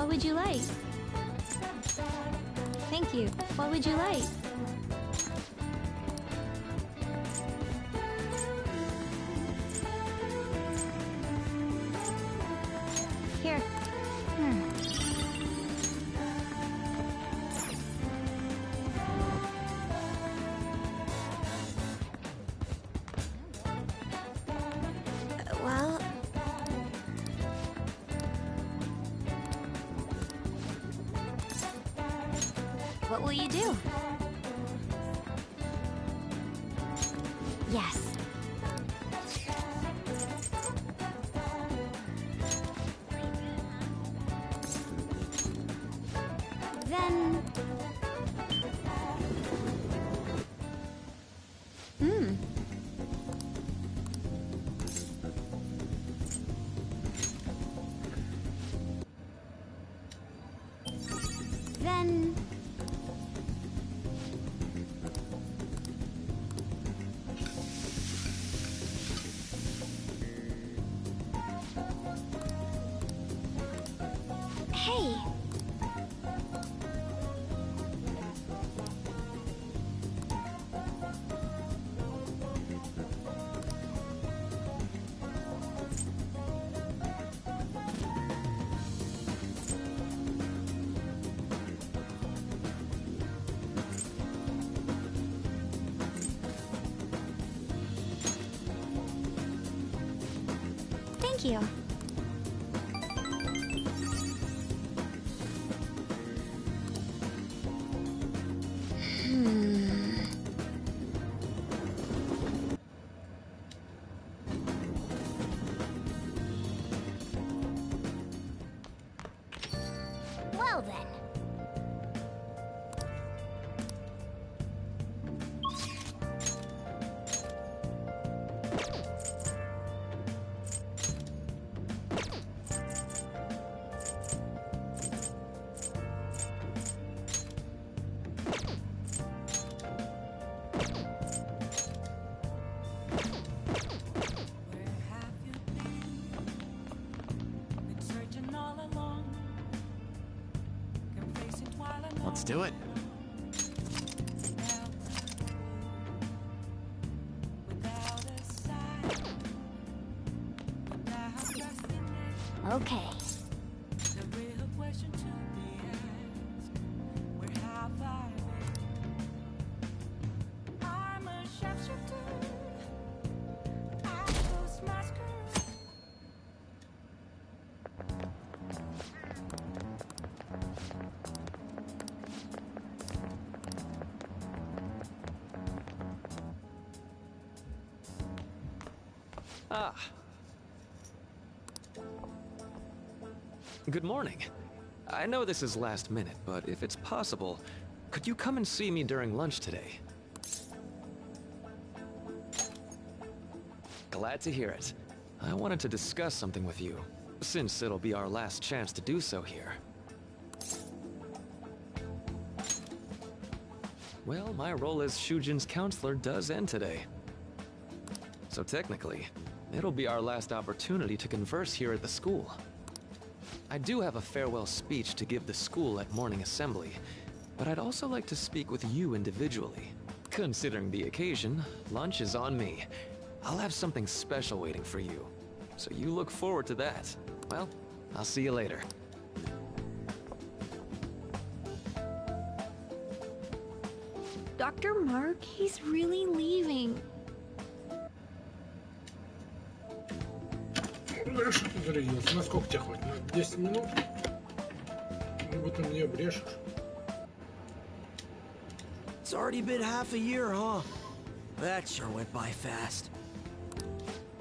What would you like? Thank you. What would you like? Here. Well... What will you do? Yes. Then... Then... Hey! Thank you. Well then. Let's do it. Okay. Ah. Good morning. I know this is last minute, but if it's possible, could you come and see me during lunch today? Glad to hear it. I wanted to discuss something with you, since it'll be our last chance to do so here. Well, my role as Shujin's counselor does end today. So technically, it'll be our last opportunity to converse here at the school. I do have a farewell speech to give the school at morning assembly, but I'd also like to speak with you individually. Considering the occasion, lunch is on me. I'll have something special waiting for you, so you look forward to that. Well, I'll see you later. Dr. Mark, he's really leaving. Хорошо зарядился. На сколько тебе хватит? На 10 минут? Либо ты мне брешешь. It's already been half a year, huh? That sure went by fast.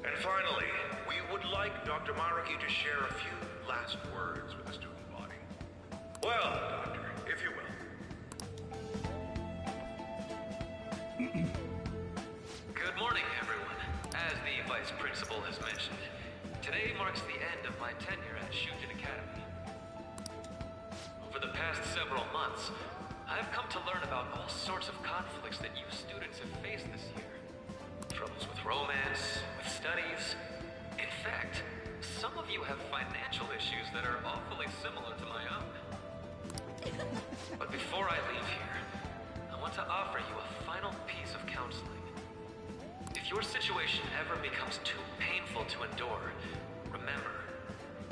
And finally, we would like Dr. Maraki to share a few last words with the student body. Well, Doctor, if you will. Good morning, everyone. As the Vice Principal has mentioned, today marks the end of my tenure at Shujin Academy. Over the past several months, I've come to learn about all sorts of conflicts that you students have faced this year. Troubles with romance, with studies. In fact, some of you have financial issues that are awfully similar to my own. But before I leave here, I want to offer you a final piece of counseling. If your situation ever becomes too painful to endure, remember,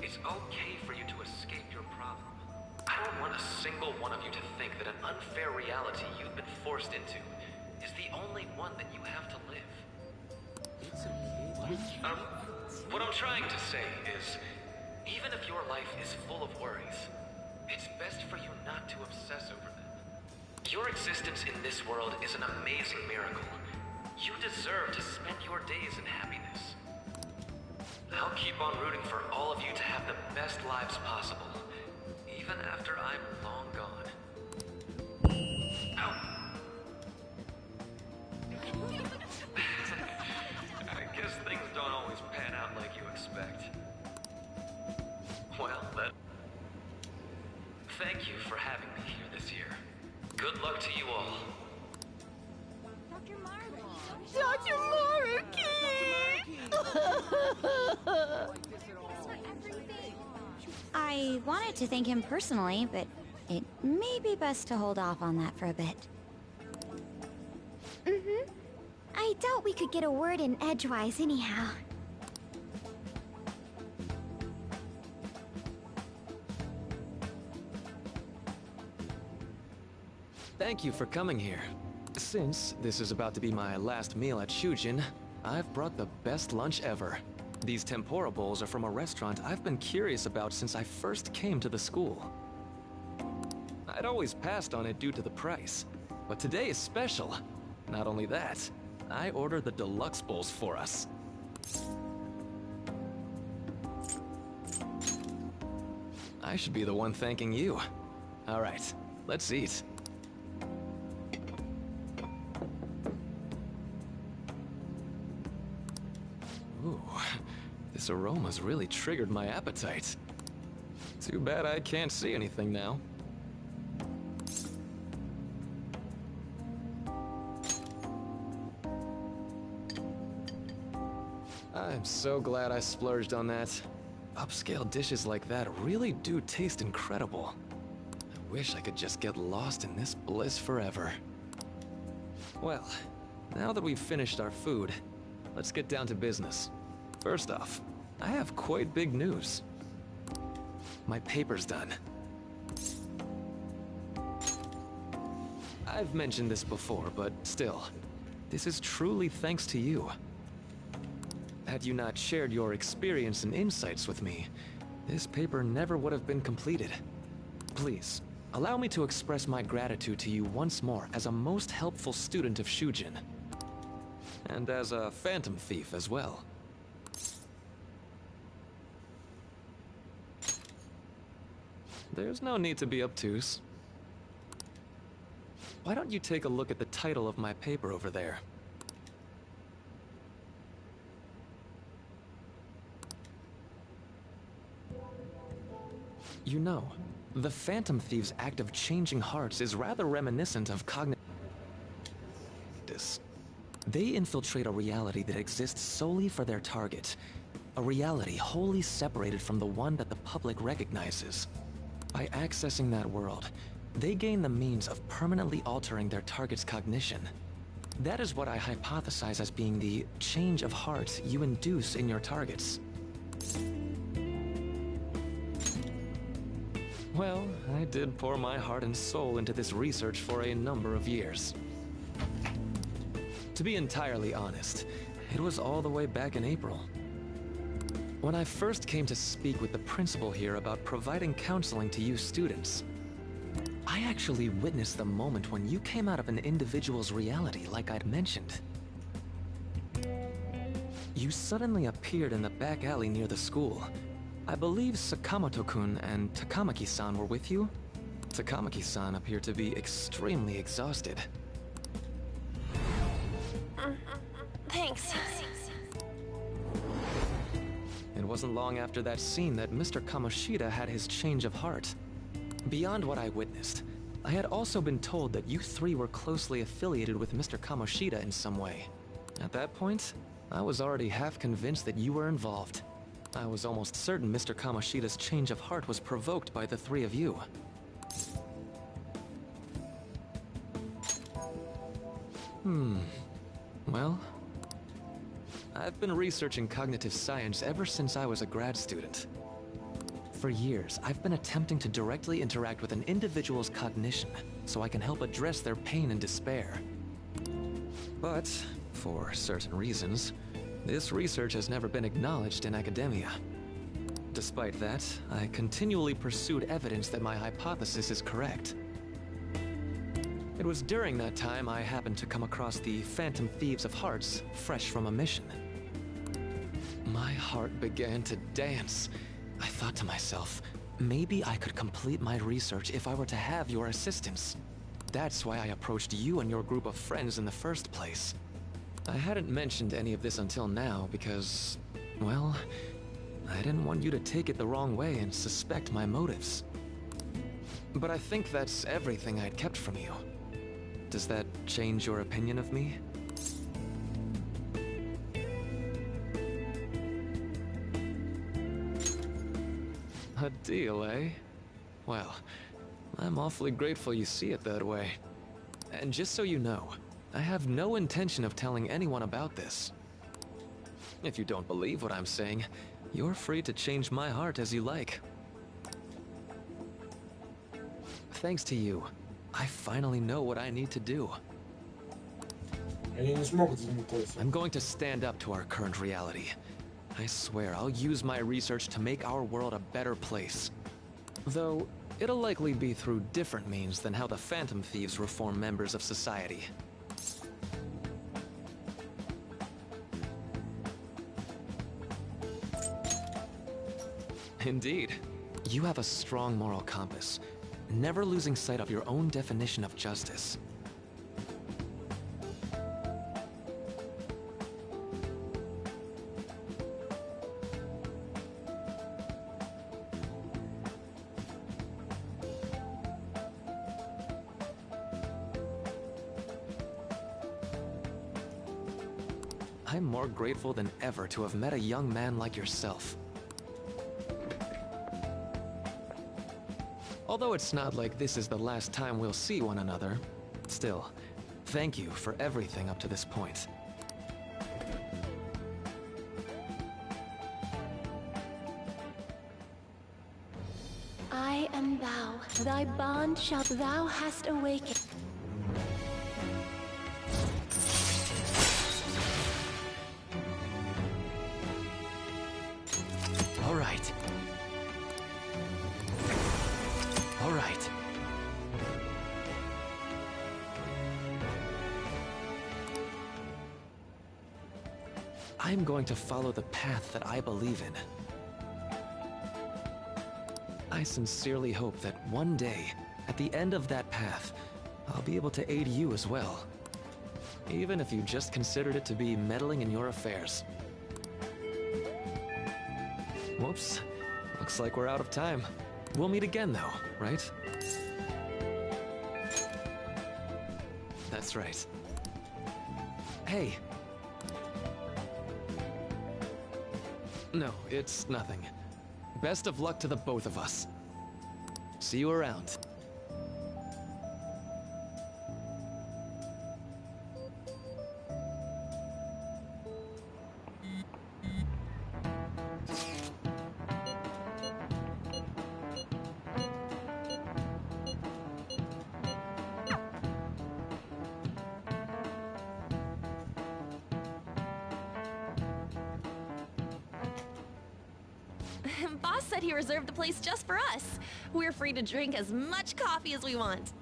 it's okay for you to escape your problem. I don't want a single one of you to think that an unfair reality you've been forced into is the only one that you have to live. What I'm trying to say is, even if your life is full of worries, it's best for you not to obsess over them. Your existence in this world is an amazing miracle. You deserve to spend your days in happiness. I'll keep on rooting for all of you to have the best lives possible, even after I'm long gone. Ow. I guess things don't always pan out like you expect. Well, thank you for having me here this year. Good luck to you all. Dr. Maruki. Dr. Maruki! I wanted to thank him personally, but it may be best to hold off on that for a bit. I doubt we could get a word in edgewise anyhow. Thank you for coming here. Since this is about to be my last meal at Shujin, I've brought the best lunch ever. These tempura bowls are from a restaurant I've been curious about since I first came to the school. I'd always passed on it due to the price, but today is special. Not only that, I ordered the deluxe bowls for us. I should be the one thanking you. All right, let's eat. Ooh, this aroma's really triggered my appetite. Too bad I can't see anything now. I'm so glad I splurged on that. Upscale dishes like that really do taste incredible. I wish I could just get lost in this bliss forever. Well, now that we've finished our food, let's get down to business. First off, I have quite big news. My paper's done. I've mentioned this before, but still, this is truly thanks to you. Had you not shared your experience and insights with me, this paper never would have been completed. Please, allow me to express my gratitude to you once more as a most helpful student of Shujin. And as a phantom thief as well. There's no need to be obtuse. Why don't you take a look at the title of my paper over there? You know, the Phantom Thief's act of changing hearts is rather reminiscent of cognitive. They infiltrate a reality that exists solely for their target. A reality wholly separated from the one that the public recognizes. By accessing that world, they gain the means of permanently altering their target's cognition. That is what I hypothesize as being the change of heart you induce in your targets. Well, I did pour my heart and soul into this research for a number of years. To be entirely honest, it was all the way back in April. When I first came to speak with the principal here about providing counseling to you students, I actually witnessed the moment when you came out of an individual's reality like I'd mentioned. You suddenly appeared in the back alley near the school. I believe Sakamoto-kun and Takamaki-san were with you? Takamaki-san appeared to be extremely exhausted. Thanks. It wasn't long after that scene that Mr. Kamoshida had his change of heart. Beyond what I witnessed, I had also been told that you three were closely affiliated with Mr. Kamoshida in some way. At that point, I was already half convinced that you were involved. I was almost certain Mr. Kamoshida's change of heart was provoked by the three of you. Well, I've been researching cognitive science ever since I was a grad student. For years, I've been attempting to directly interact with an individual's cognition so I can help address their pain and despair. But, for certain reasons, this research has never been acknowledged in academia. Despite that, I continually pursued evidence that my hypothesis is correct. It was during that time I happened to come across the Phantom Thieves of Hearts, fresh from a mission. My heart began to dance. I thought to myself, maybe I could complete my research if I were to have your assistance. That's why I approached you and your group of friends in the first place. I hadn't mentioned any of this until now because, well, I didn't want you to take it the wrong way and suspect my motives. But I think that's everything I'd kept from you. Does that change your opinion of me? A deal, eh? Well, I'm awfully grateful you see it that way. And just so you know, I have no intention of telling anyone about this. If you don't believe what I'm saying, you're free to change my heart as you like. Thanks to you, I finally know what I need to do. Они не смогут заметаться. I'm going to stand up to our current reality. I swear I'll use my research to make our world a better place. Though, it'll likely be through different means than how the Phantom Thieves reform members of society. Indeed. You have a strong moral compass, never losing sight of your own definition of justice. I'm more grateful than ever to have met a young man like yourself. Although it's not like this is the last time we'll see one another, still, thank you for everything up to this point. I am thou. Thy bond shalt thou hast awakened. All right. All right. I'm going to follow the path that I believe in. I sincerely hope that one day, at the end of that path, I'll be able to aid you as well. Even if you just considered it to be meddling in your affairs. Whoops. Looks like we're out of time. We'll meet again though, right? That's right. Hey. No, it's nothing. Best of luck to the both of us. See you around. Boss said he reserved the place just for us. We're free to drink as much coffee as we want.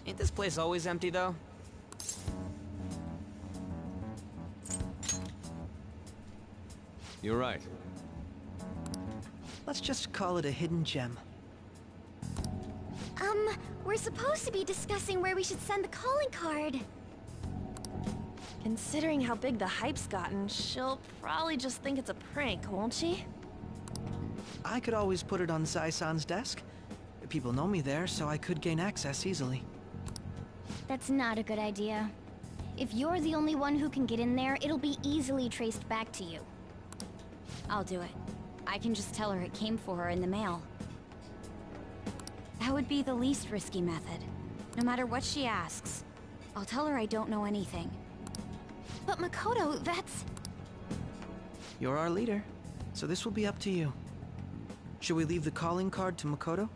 Ain't this place always empty, though? You're right. Let's just call it a hidden gem. We're supposed to be discussing where we should send the calling card. Considering how big the hype's gotten, she'll probably just think it's a prank, won't she? I could always put it on Zai-san's desk. People know me there, so I could gain access easily. That's not a good idea. If you're the only one who can get in there, it'll be easily traced back to you. I'll do it. I can just tell her it came for her in the mail. That would be the least risky method. No matter what she asks, I'll tell her I don't know anything. But Makoto, that's... You're our leader, so this will be up to you. Should we leave the calling card to Makoto?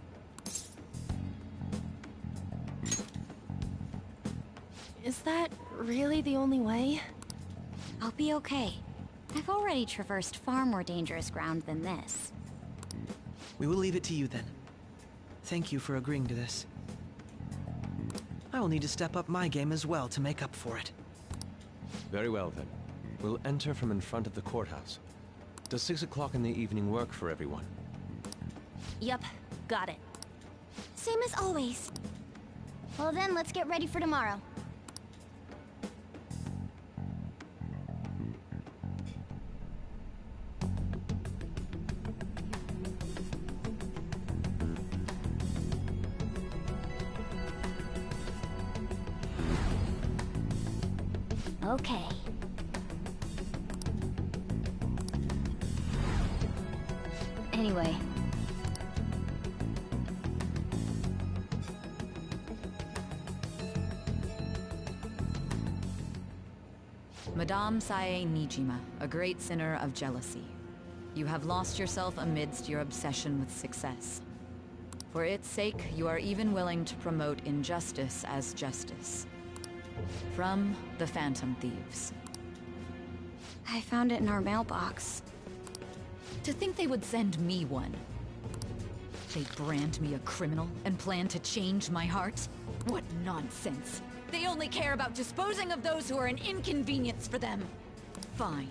Is that really the only way? I'll be okay. I've already traversed far more dangerous ground than this. We will leave it to you then. Thank you for agreeing to this. I will need to step up my game as well to make up for it. Very well then. We'll enter from in front of the courthouse. Does 6 o'clock in the evening work for everyone? Yep, got it. Same as always. Well then, let's get ready for tomorrow. Okay. Anyway. Madame Sae Nijima, a great sinner of jealousy. You have lost yourself amidst your obsession with success. For its sake, you are even willing to promote injustice as justice. From the Phantom Thieves. I found it in our mailbox. To think they would send me one. They brand me a criminal and plan to change my heart? What nonsense! They only care about disposing of those who are an inconvenience for them. Fine.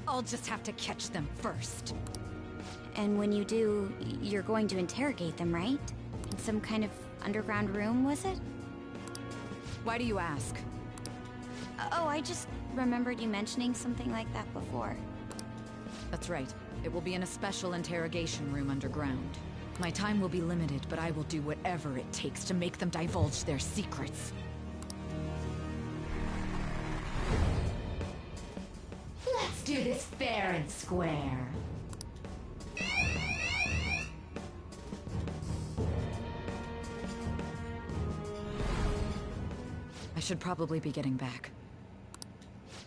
I'll just have to catch them first. And when you do, you're going to interrogate them, right? In some kind of underground room, was it? Why do you ask? Oh, I just remembered you mentioning something like that before. That's right. It will be in a special interrogation room underground. My time will be limited, but I will do whatever it takes to make them divulge their secrets. Let's do this fair and square. I should probably be getting back.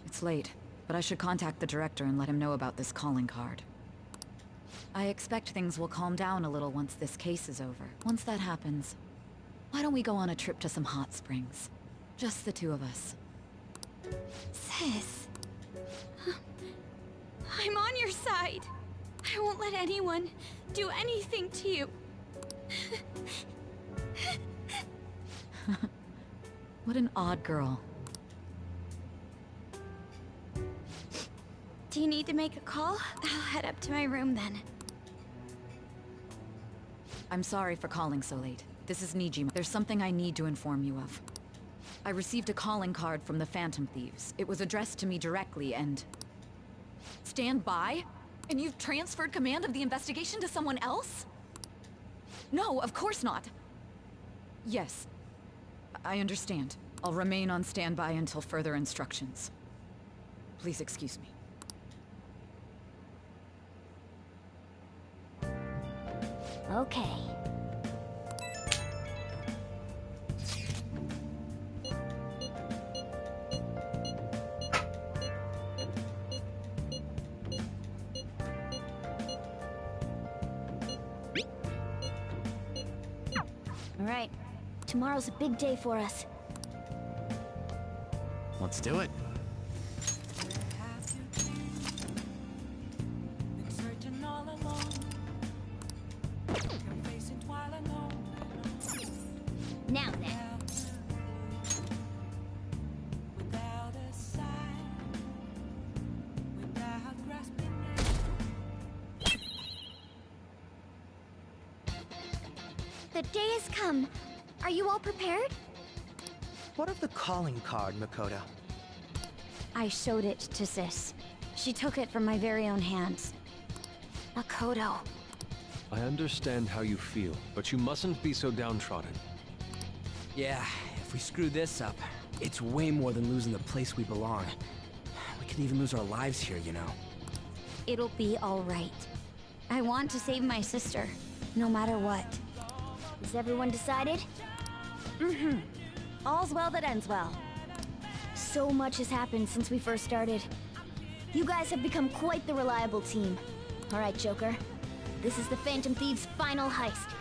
It's late, but I should contact the director and let him know about this calling card. I expect things will calm down a little once this case is over. Once that happens, why don't we go on a trip to some hot springs? Just the two of us. Sis. I'm on your side. I won't let anyone do anything to you. What an odd girl. Do you need to make a call? I'll head up to my room then. I'm sorry for calling so late. This is Nijima. There's something I need to inform you of. I received a calling card from the Phantom Thieves. It was addressed to me directly and... Stand by? And you've transferred command of the investigation to someone else? No, of course not. Yes. I understand. I'll remain on standby until further instructions. Please excuse me. Okay. All right. Tomorrow's a big day for us. Let's do it. Now then. The day has come. Are you all prepared? What of the calling card, Makoto? I showed it to Sis. She took it from my very own hands. Makoto. I understand how you feel, but you mustn't be so downtrodden. Yeah, if we screw this up, it's way more than losing the place we belong. We could even lose our lives here, you know. It'll be all right. I want to save my sister, no matter what. Is everyone decided? Mm-hmm. All's well that ends well. So much has happened since we first started. You guys have become quite the reliable team. All right, Joker. This is the Phantom Thieves' final heist.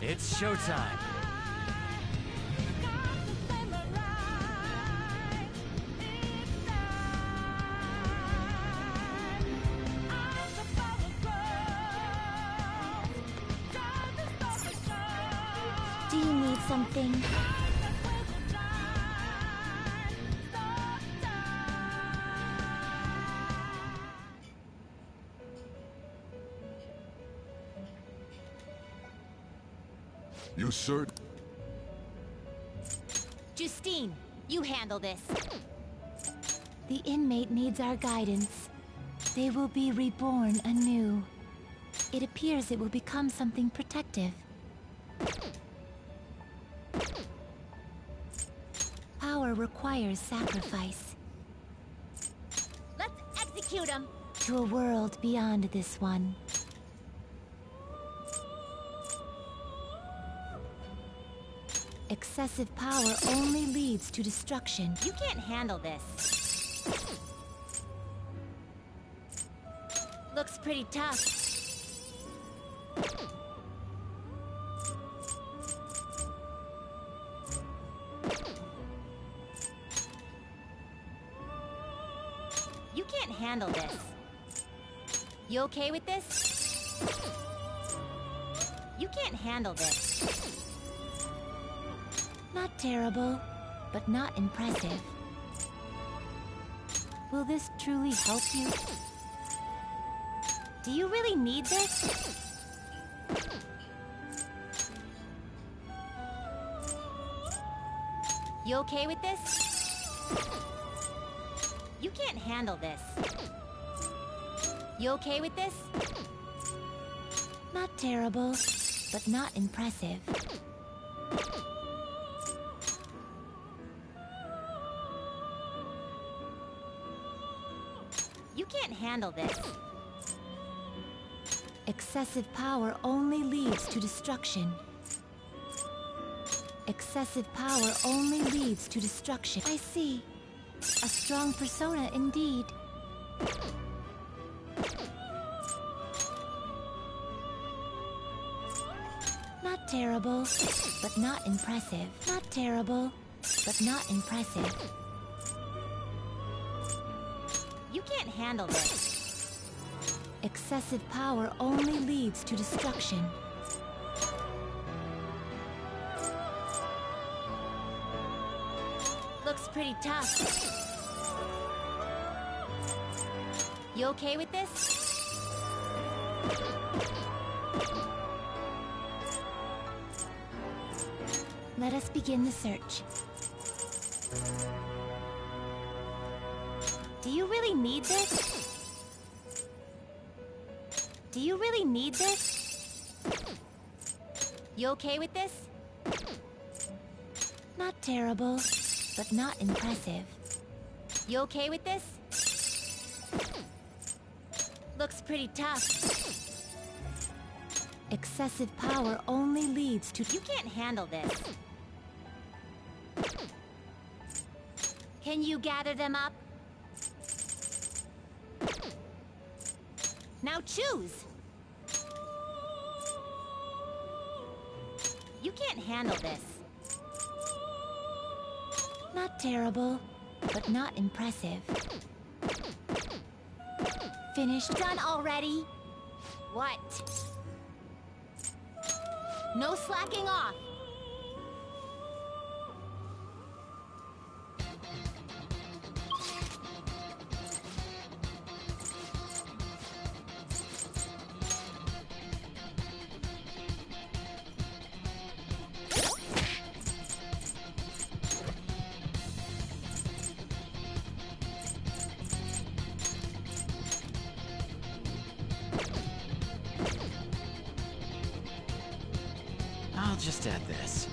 It's showtime. Do you need something? You sir? Justine, you handle this. The inmate needs our guidance. They will be reborn anew. It appears it will become something protective. Power requires sacrifice. Let's execute him! To a world beyond this one. Excessive power only leads to destruction. You can't handle this. Looks pretty tough. You can't handle this. You okay with this? You can't handle this. Not terrible, but not impressive. Will this truly help you? Do you really need this? You okay with this? You can't handle this. You okay with this? Not terrible, but not impressive. You can't handle this. Excessive power only leads to destruction. Excessive power only leads to destruction. I see. A strong persona indeed. Not terrible, but not impressive. Not terrible, but not impressive. You can't handle this. Excessive power only leads to destruction. Looks pretty tough. You okay with this? Let us begin the search. Do you really need this? Do you really need this? You okay with this? Not terrible, but not impressive. You okay with this? Looks pretty tough. Excessive power only leads to... You can't handle this. Can you gather them up? Now choose! You can't handle this. Not terrible, but not impressive. Finished? Done already? What? No slacking off! I'll just add this.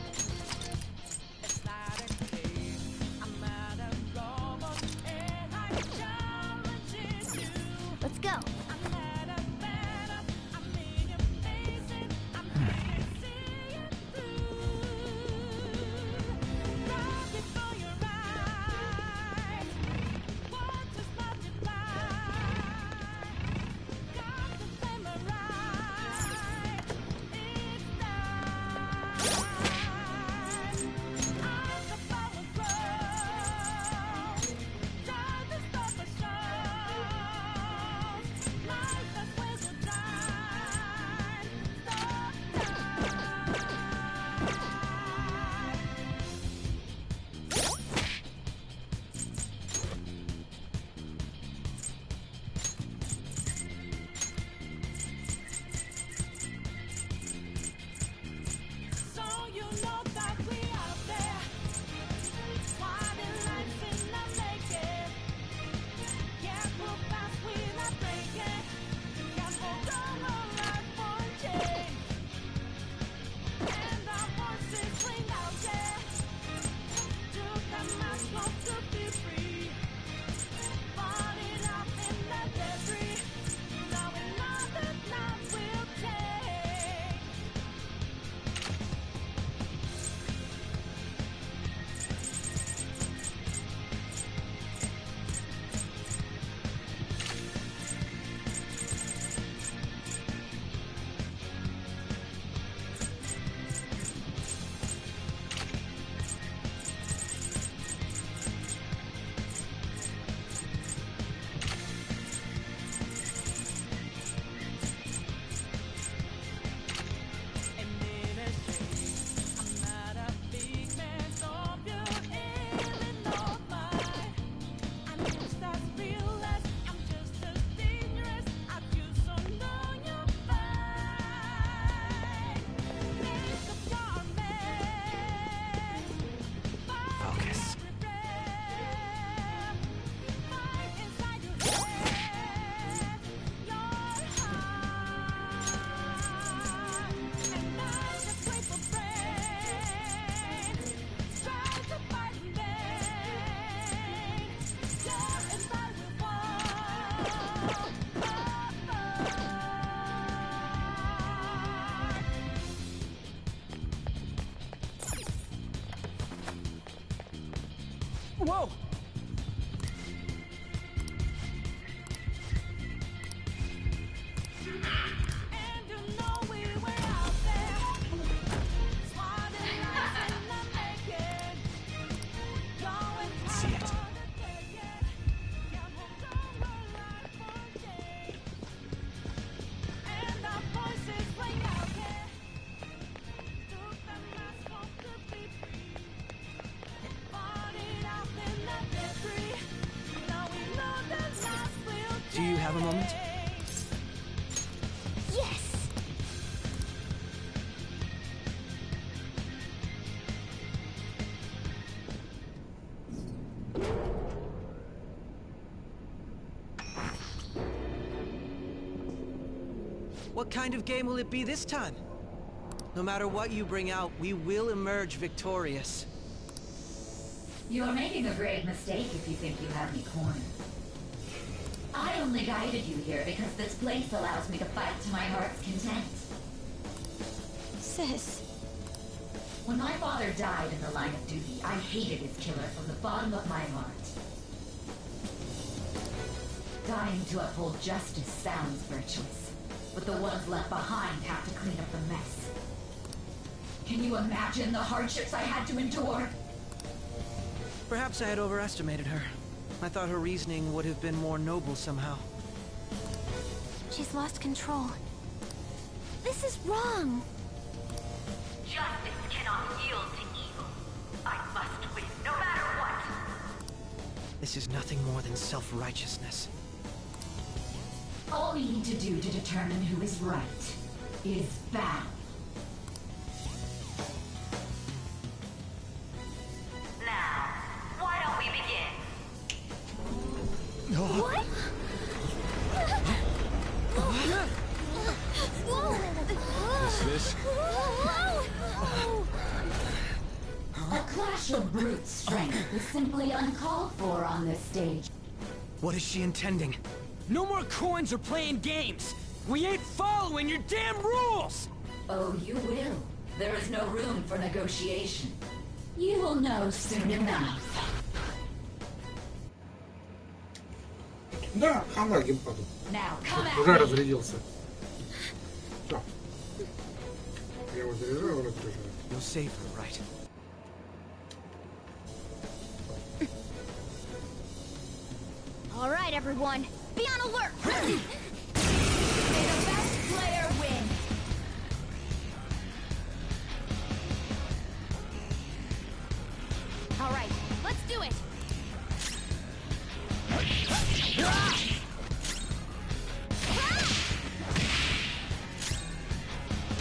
What kind of game will it be this time? No matter what you bring out, we will emerge victorious. You're making a grave mistake if you think you have me cornered. I only guided you here because this place allows me to fight to my heart's content. Sis. When my father died in the line of duty, I hated his killer from the bottom of my heart. Dying to uphold justice sounds virtuous, but the ones left behind have to clean up the mess. Can you imagine the hardships I had to endure? Perhaps I had overestimated her. I thought her reasoning would have been more noble somehow. She's lost control. This is wrong. Justice cannot yield to evil. I must win, no matter what. This is nothing more than self-righteousness. All we need to do to determine who is right is battle. Now, why don't we begin? What? This? A clash of brute strength is simply uncalled for on this stage. What is she intending? No more coins or playing games! We ain't following your damn rules! Oh, you will. There is no room for negotiation. You will know soon enough. Да, хана геймпаду. Now, come at Уже me. разрядился. Все. Я его заряжаю, он разряжает. You'll save her, right? All right, everyone. Be on alert! May the best player win. All right, let's do it.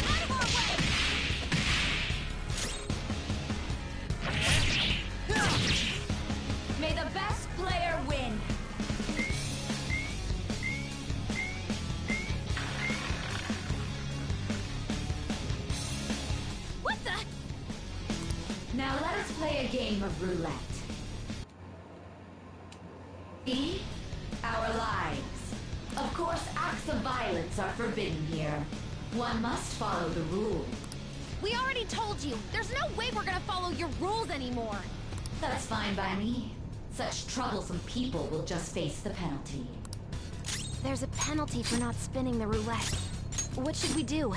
Out of our way! May the best player win. What the? Now let us play a game of roulette. E, our lives. Of course, acts of violence are forbidden here. One must follow the rules. We already told you. There's no way we're gonna follow your rules anymore. That's fine by me. Such troublesome people will just face the penalty. There's a penalty for not spinning the roulette. What should we do?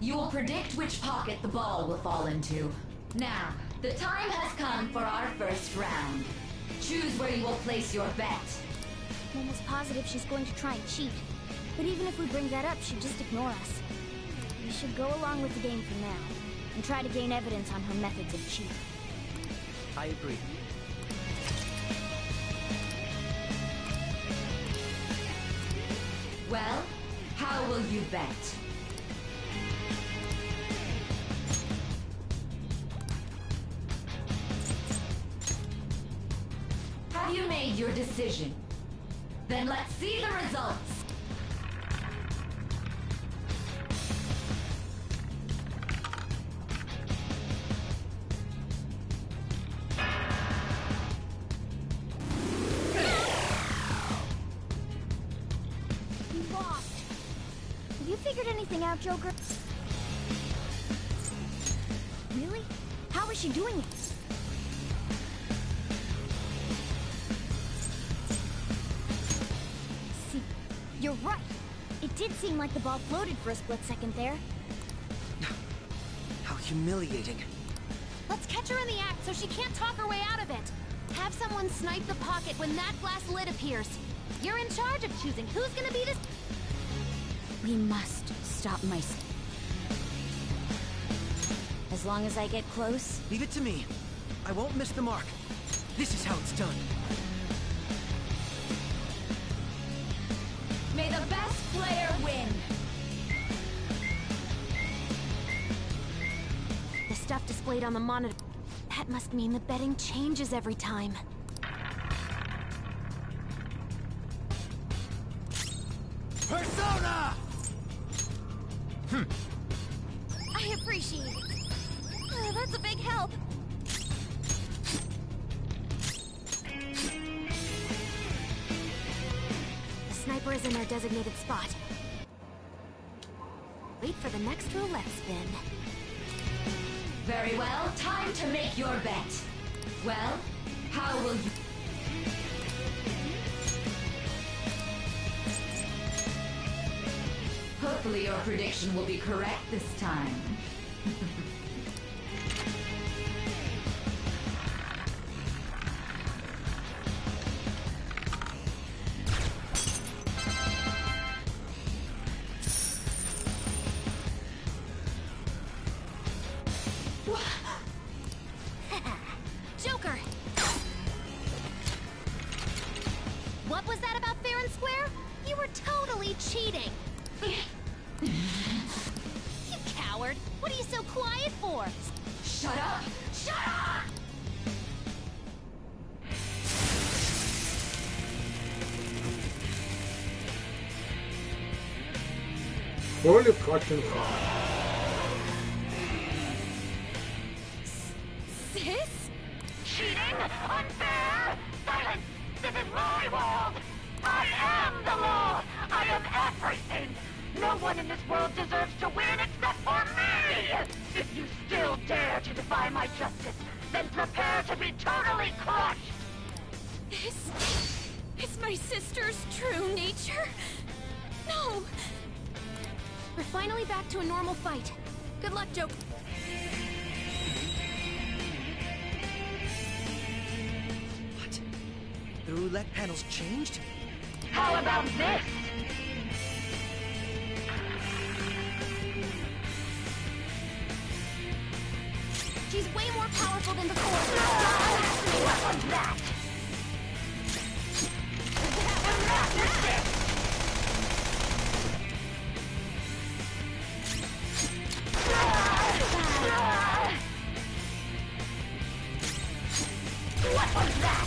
You will predict which pocket the ball will fall into. Now, the time has come for our first round. Choose where you will place your bet. I'm almost positive she's going to try and cheat. But even if we bring that up, she'd just ignore us. We should go along with the game for now, and try to gain evidence on her methods of cheating. I agree. Well, how will you bet? Have you made your decision? Then let's see the results. You lost. Have you figured anything out, Joker? Really? How is she doing it? See, you're right. It did seem like the ball floated for a split second there. How humiliating. Let's catch her in the act so she can't talk her way out of it. Have someone snipe the pocket when that glass lid appears. You're in charge of choosing who's gonna be this. We must stop my... As long as I get close... Leave it to me. I won't miss the mark. This is how it's done. May the best player win. The stuff displayed on the monitor. That must mean the betting changes every time. Persona! I appreciate it. That's a big help. The sniper is in their designated spot. Wait for the next roulette spin. Very well, time to make your bet. Well, how will you... Hopefully your prediction will be correct this time. Joker! What was that about fair and square? You were totally cheating! You coward! What are you so quiet for? Shut up! Shut up! Holy fucking fuck. Sis? Cheating? Unfair? Silence! This is my world! I am the law! I am everything! No one in this world deserves to win except for me! If you still dare to defy my justice, then prepare to be totally crushed! This is my sister's true nature? No! We're finally back to a normal fight. Good luck, Joker. What? The roulette panel's changed? How about this? She's way more powerful than before. What was that? What was that?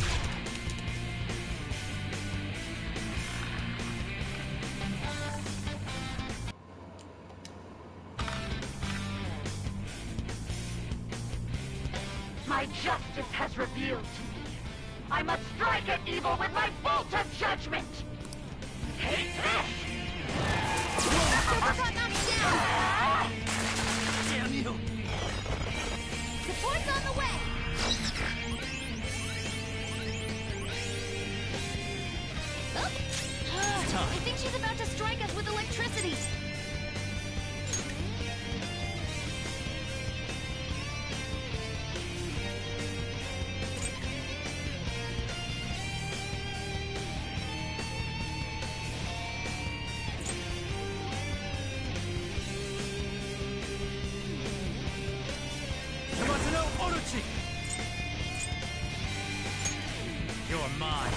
My justice has revealed to me. I must strike at evil with my bolt of judgment! Take this! Joker got knocked down! Damn you! Support's on the way! I think she's about to strike us with electricity! You're mine.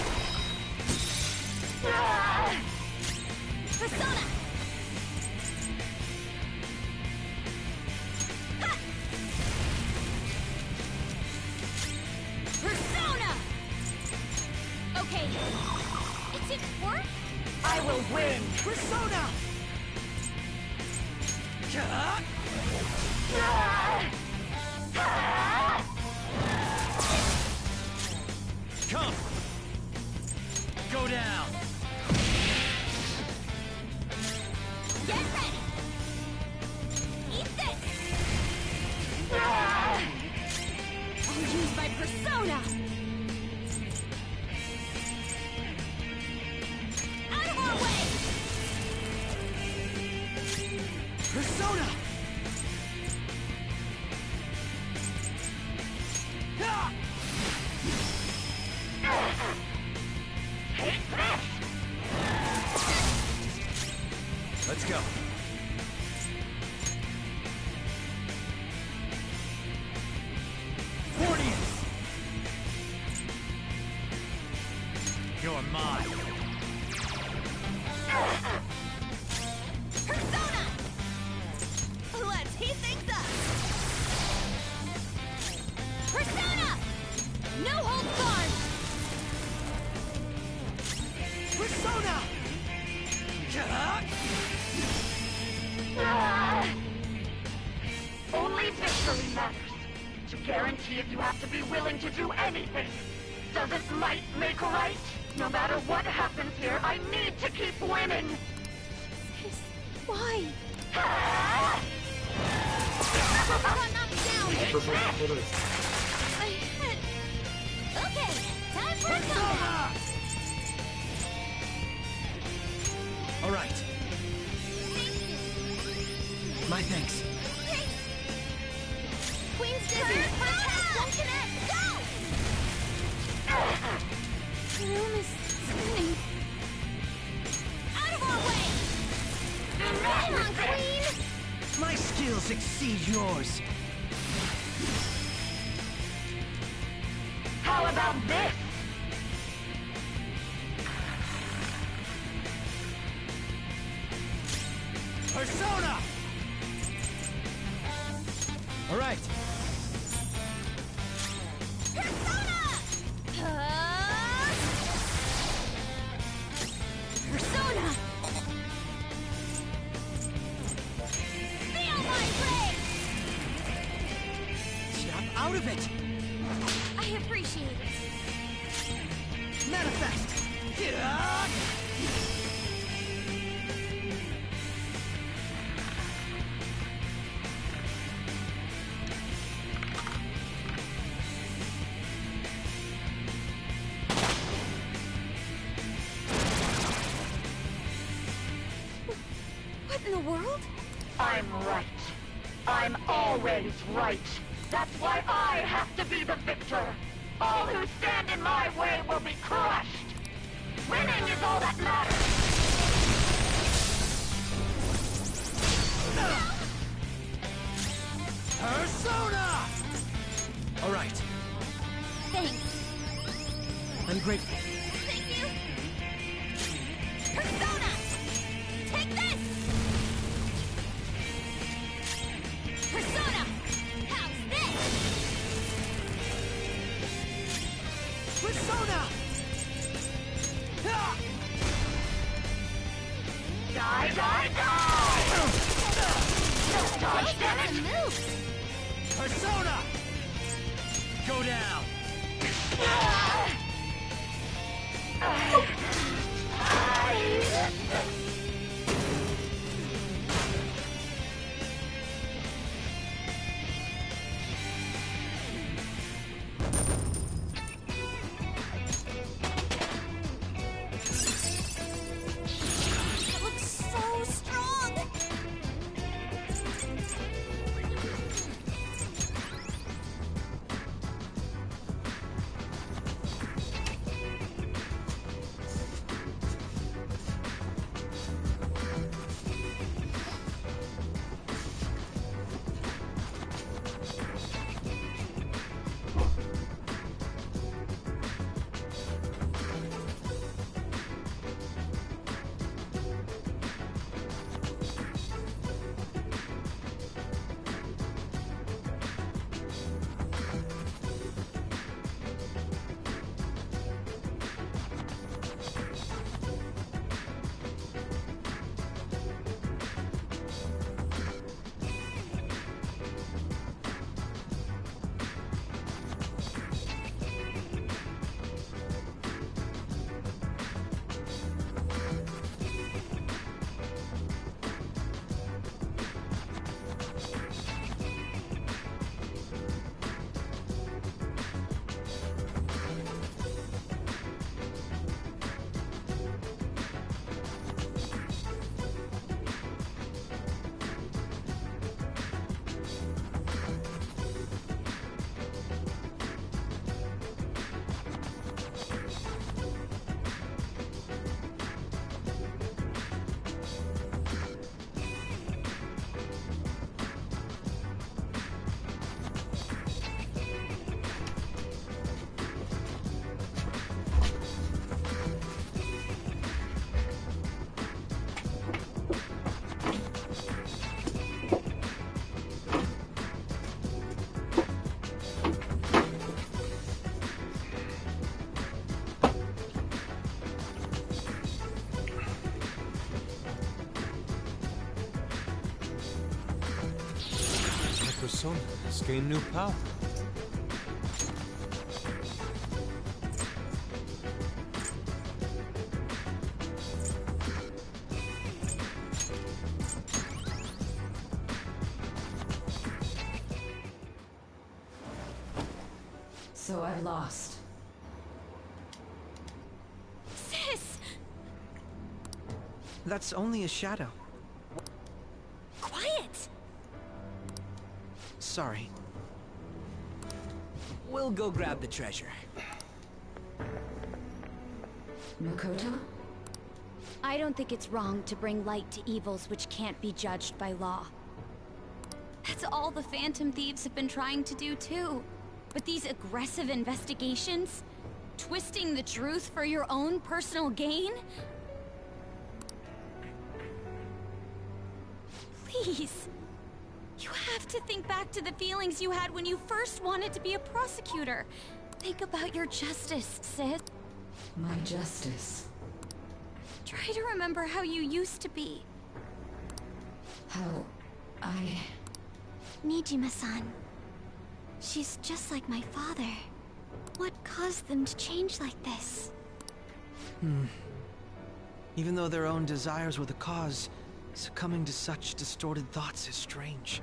Persona! Ha! Persona! Okay. It didn't work? I will win! Persona! Come! Go down! Get ready! Eat this! I'll use my persona! Out of our way! Persona! Take this! Let's go. Fortius! You're mine. Persona! Let's heat things up! Persona! No holds barred! Persona! if you have to be willing to do anything. Doesn't might make right? No matter what happens here, I need to keep winning! Why? Okay, time for a comeback! All right. My thanks. Queen's dizzy! Her test won't connect! Go! The room is spinning. Out of our way! Come on, Queen! My skills exceed yours. How about this? Persona! All right. Persona! Persona! Feel my rage! Snap out of it! I appreciate it. Manifest! What in the world? I'm right. I'm always right. That's why I have to be the victor. All who stand in my way will be crushed. Winning is all that matters. Persona! All right. Thanks. I'm grateful. Thank you. Persona! Take this! Persona! How's this? Persona! Die, die, die! Don't dodge, damn it! Persona! Go down! It looks so strong! Persona has gained new power. So I've lost. Sis! That's only a shadow. Quiet! Sorry. We'll go grab the treasure. Makoto? I don't think it's wrong to bring light to evils which can't be judged by law. That's all the Phantom Thieves have been trying to do too. But these aggressive investigations? Twisting the truth for your own personal gain? Please. You have to think back to the feelings you had when you first wanted to be a prosecutor. Think about your justice, sis. My justice. Try to remember how you used to be. How I... Nijima-san. She's just like my father. What caused them to change like this? Even though their own desires were the cause, succumbing to such distorted thoughts is strange.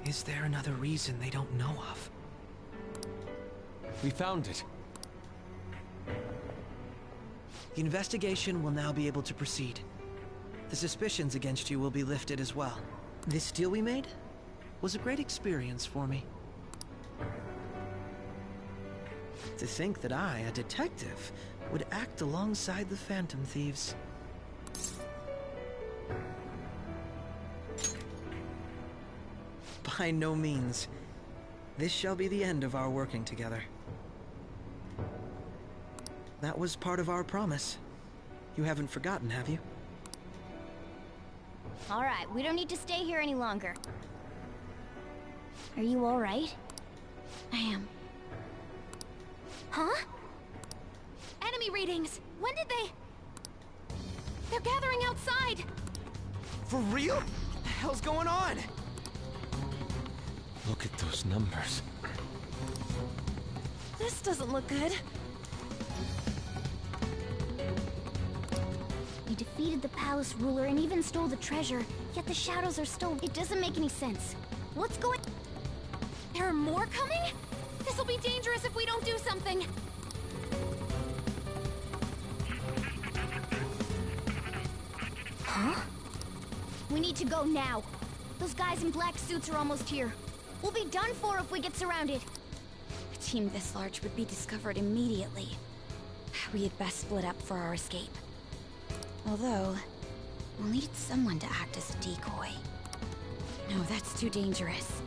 Is there another reason they don't know of? We found it. The investigation will now be able to proceed. The suspicions against you will be lifted as well. This deal we made was a great experience for me. To think that I, a detective, would act alongside the Phantom Thieves. By no means. This shall be the end of our working together. That was part of our promise. You haven't forgotten, have you? Alright, we don't need to stay here any longer. Are you alright? I am. Huh? Enemy readings! When did they... They're gathering outside! For real? What the hell's going on? Look at those numbers. This doesn't look good. We defeated the palace ruler and even stole the treasure, yet the shadows are still... It doesn't make any sense. What's going... There are more coming? This'll be dangerous if we don't do something! Huh? We need to go now. Those guys in black suits are almost here. We'll be done for if we get surrounded. A team this large would be discovered immediately. We had best split up for our escape. Although, we'll need someone to act as a decoy. No, that's too dangerous.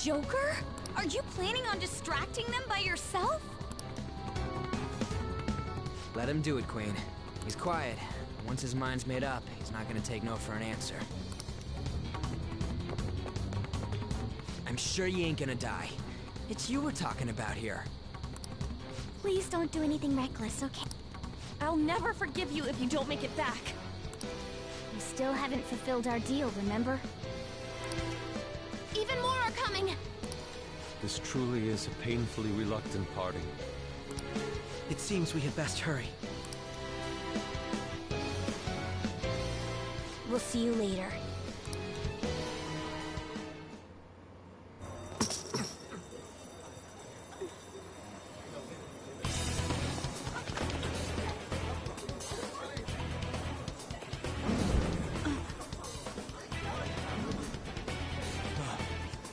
Joker? Are you planning on distracting them by yourself? Let him do it, Queen. He's quiet. Once his mind's made up, he's not gonna take no for an answer. I'm sure you ain't gonna die. It's you we're talking about here. Please don't do anything reckless, okay? I'll never forgive you if you don't make it back. We still haven't fulfilled our deal, remember? Even more are coming! This truly is a painfully reluctant parting. It seems we had best hurry. We'll see you later.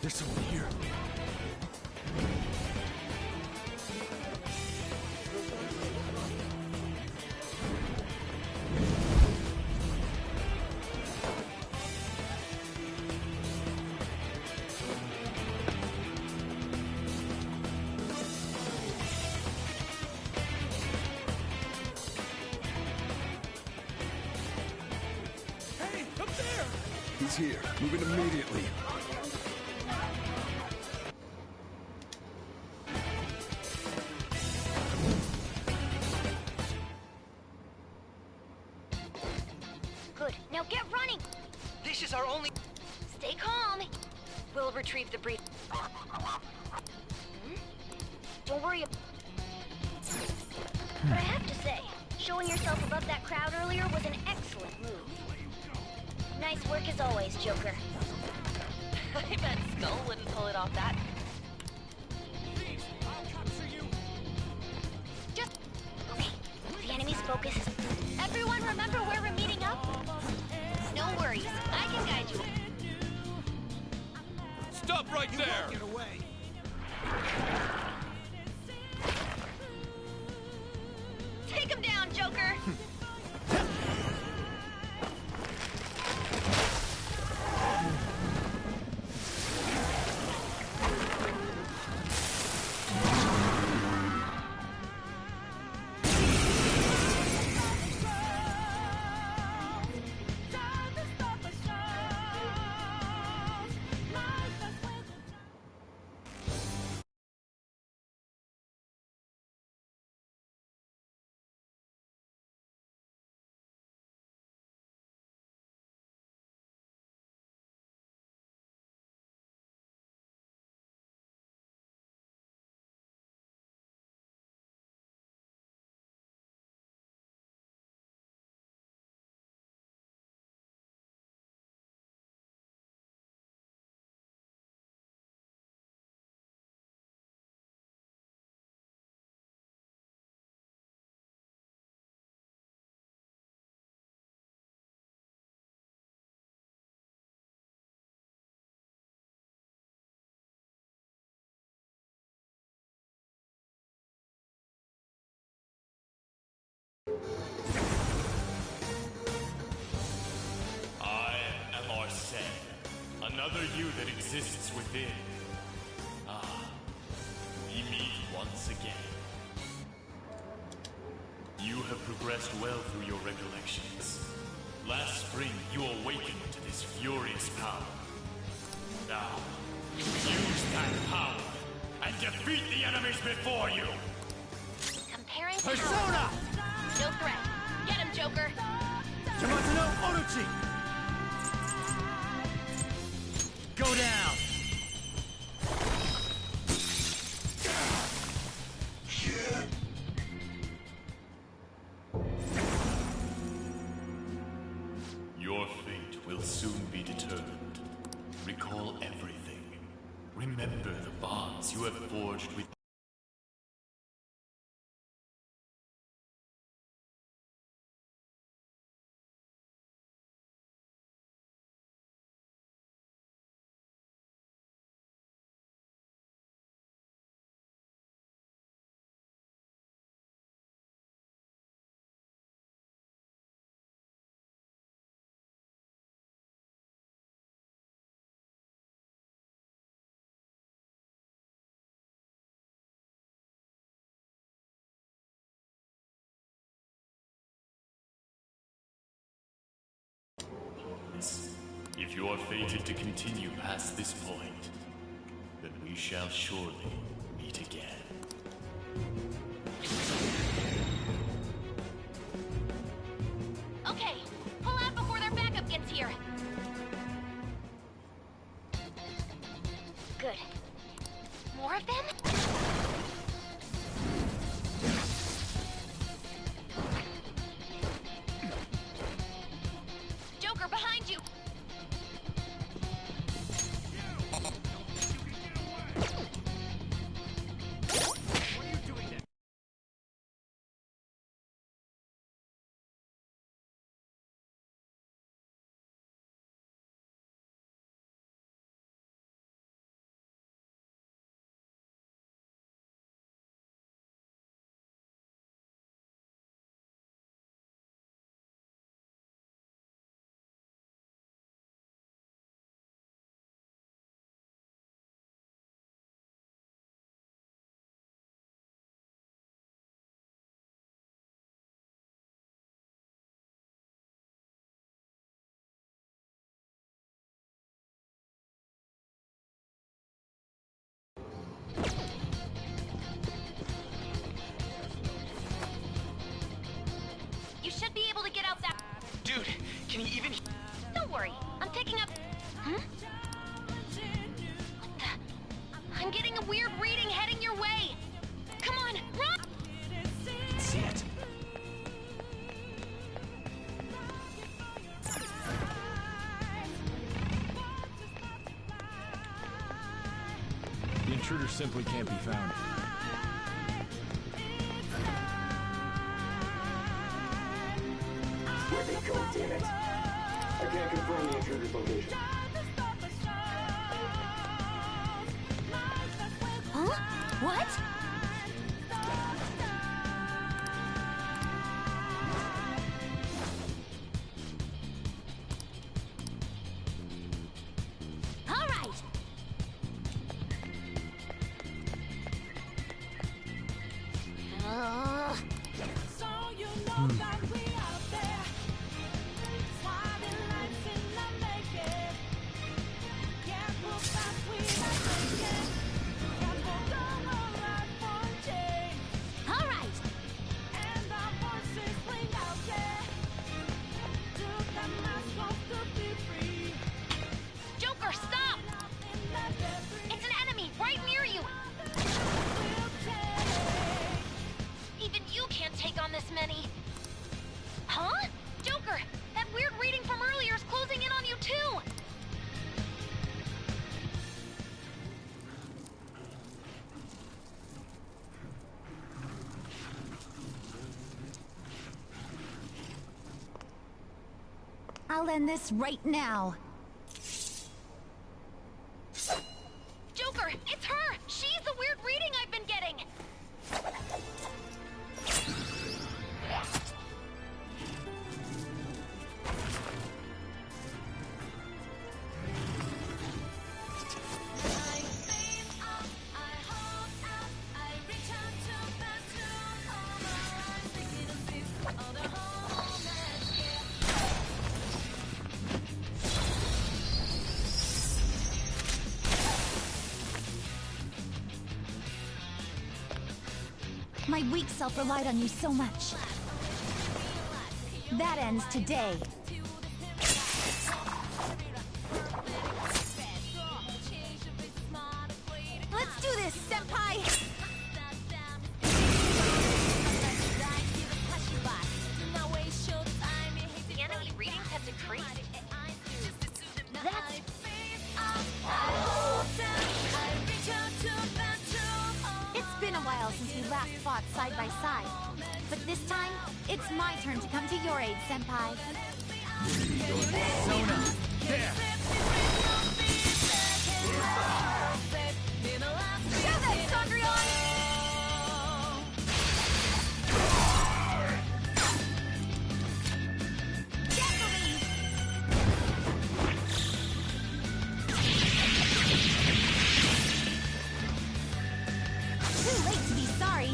There's someone here. He's here. Moving immediately. Good. Now get running! This is our only... Stay calm. We'll retrieve the brief. Don't worry. But I have to say, showing yourself above that crowd earlier was an excellent move. Nice work as always, Joker. I bet Skull wouldn't pull it off that. Just... Okay, the enemy's focus is... Everyone remember where we're meeting up? No worries, I can guide you. Stop right there! Get away! Take him down, Joker! I am Arsene, another you that exists within. Ah, we meet once again. You have progressed well through your recollections. Last spring, you awakened to this furious power. Now, use that power and defeat the enemies before you! Comparing Persona! No threat. Get him, Joker! Yamato no Orochi! Go down! Your fate will soon be determined. Recall everything. Remember the bonds you have forged with If you are fated to continue past this point, then we shall surely meet again. Okay, pull out before their backup gets here. Good. More of them? Joker, behind you! I'm picking up... Hmm? What the... I'm getting a weird reading heading your way! Come on, run! See it. The intruder simply can't be found. Where'd they go, damn it? I can't confirm the intruder's location. Huh? What? All right. All right. Joker, stop! It's an enemy right near you! Even you can't take on this many. Huh? Joker, that weird reading from earlier is closing in on you too! I'll end this right now. Joker, it's her! She's the weird reading I've been getting! My weak self relied on you so much. That ends today. Let's do this, Senpai! The enemy readings have decreased. That's... It's been a while since we last fought side by side. But this time, it's my turn to come to your aid, Senpai. Sona! There! Show them, Sondrion! Get for me! Too late to be sorry.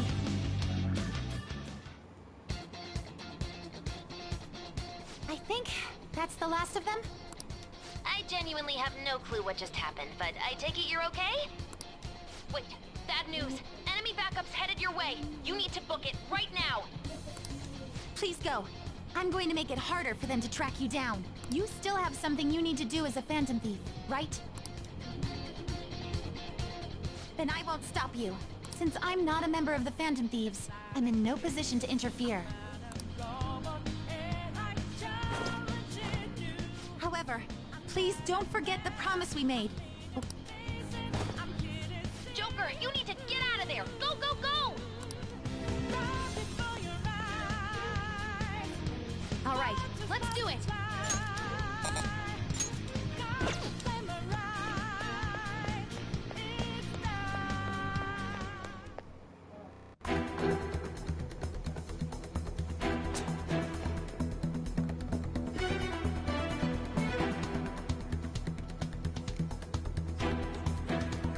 I think that's the last of them. I genuinely have no clue what just happened, but I take it you're okay? Wait, bad news. Enemy backup's headed your way. You need to book it right now. Please go. I'm going to make it harder for them to track you down. You still have something you need to do as a Phantom Thief, right? Then I won't stop you. Since I'm not a member of the Phantom Thieves, I'm in no position to interfere. However, please don't forget the promise we made. Joker, you need to get out of there! Go, go, go! All right, let's do it!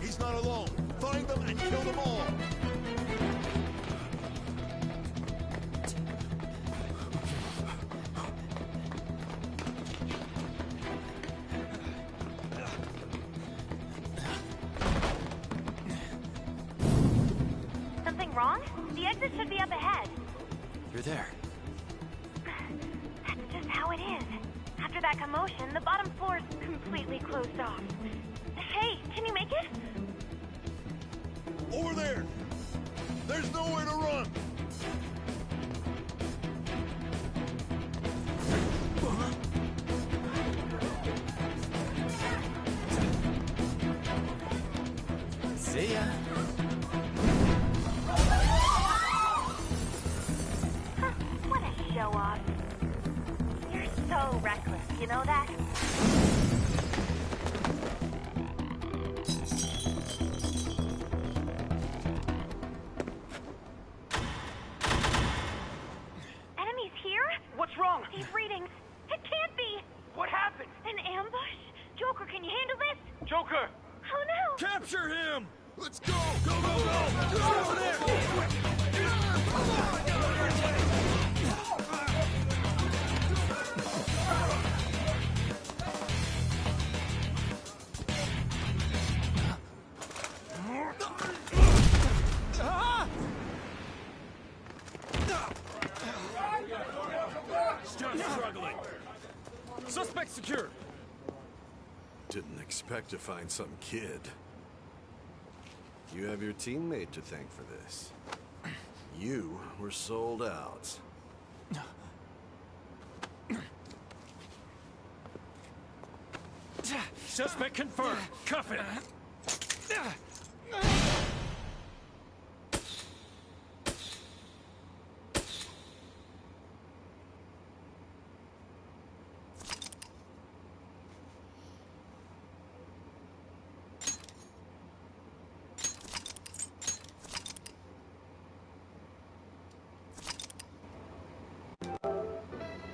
He's not alone. Find them and kill them all. Something wrong? The exit should be up ahead. You're there. That's just how it is. After that that commotion, the bottom floor is completely closed off. Hey, can you make it? Over there! There's nowhere to run! See ya. What a show off. You're so reckless, you know that? Enemies here? What's wrong? These readings. It can't be. What happened? An ambush? Joker, can you handle this? Joker! Oh no! Capture him! Let's go! Go, go, go! Go over there! Still struggling. Suspect secure. Didn't expect to find some kid. You have your teammate to thank for this. You were sold out. Suspect confirmed. Cuff it.